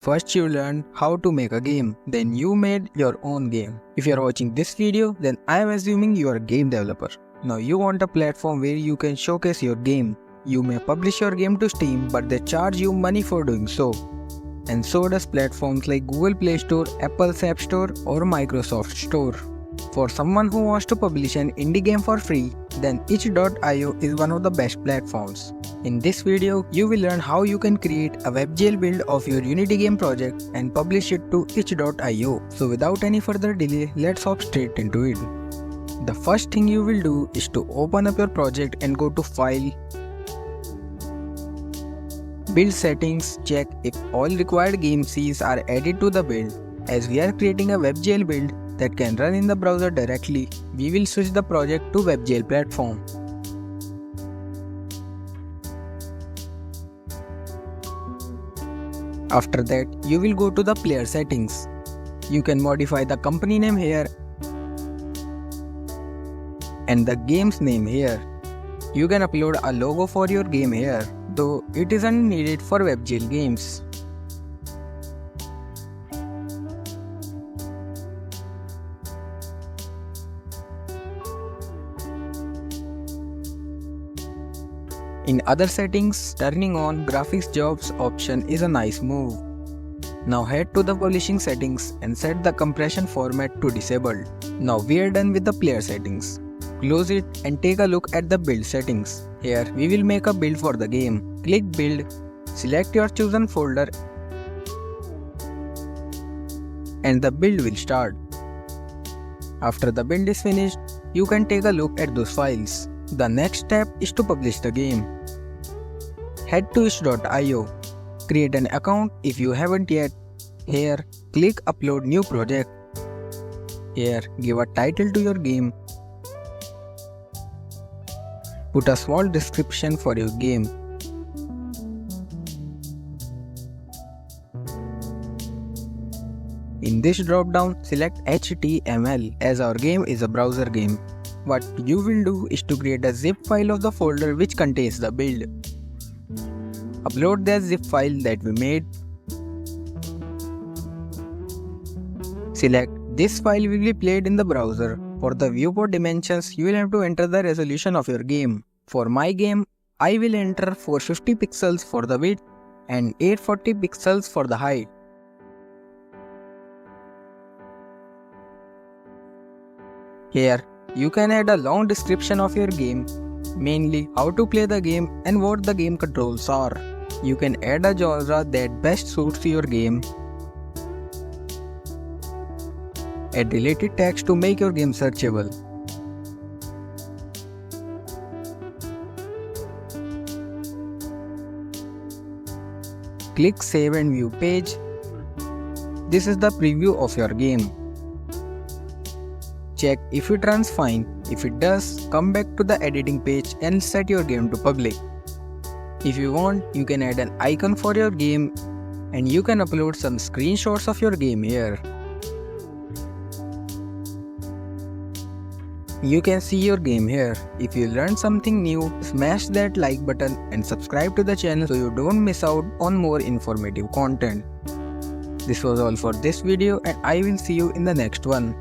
First you learn how to make a game, then you made your own game. If you are watching this video, then I am assuming you are a game developer. Now you want a platform where you can showcase your game. You may publish your game to Steam, but they charge you money for doing so. And so does platforms like Google Play Store, Apple's App Store or Microsoft Store. For someone who wants to publish an indie game for free, then itch.io is one of the best platforms. In this video, you will learn how you can create a WebGL build of your Unity game project and publish it to itch.io. So without any further delay, let's hop straight into it. The first thing you will do is to open up your project and go to File, Build Settings. Check if all required game Cs are added to the build. As we are creating a WebGL build that can run in the browser directly, we will switch the project to WebGL platform. After that, you will go to the player settings. You can modify the company name here and the game's name here. You can upload a logo for your game here, though it isn't needed for WebGL games. In other settings, turning on graphics jobs option is a nice move. Now head to the publishing settings and set the compression format to disabled. Now we are done with the player settings. Close it and take a look at the build settings. Here we will make a build for the game. Click build, select your chosen folder and the build will start. After the build is finished, you can take a look at those files. The next step is to publish the game. Head to itch.io. Create an account if you haven't yet. Here, click Upload New Project. Here, give a title to your game. Put a small description for your game. In this drop-down, select HTML as our game is a browser game. What you will do is to create a zip file of the folder which contains the build. Upload that zip file that we made. Select this file will be played in the browser. For the viewport dimensions, you will have to enter the resolution of your game. For my game, I will enter 450 pixels for the width and 840 pixels for the height. Here, you can add a long description of your game, mainly how to play the game and what the game controls are. You can add a genre that best suits your game. Add related text to make your game searchable. Click Save and View Page. This is the preview of your game. Check if it runs fine. If it does, come back to the editing page and set your game to public. If you want, you can add an icon for your game and you can upload some screenshots of your game here. You can see your game here. If you learned something new, smash that like button and subscribe to the channel so you don't miss out on more informative content. This was all for this video and I will see you in the next one.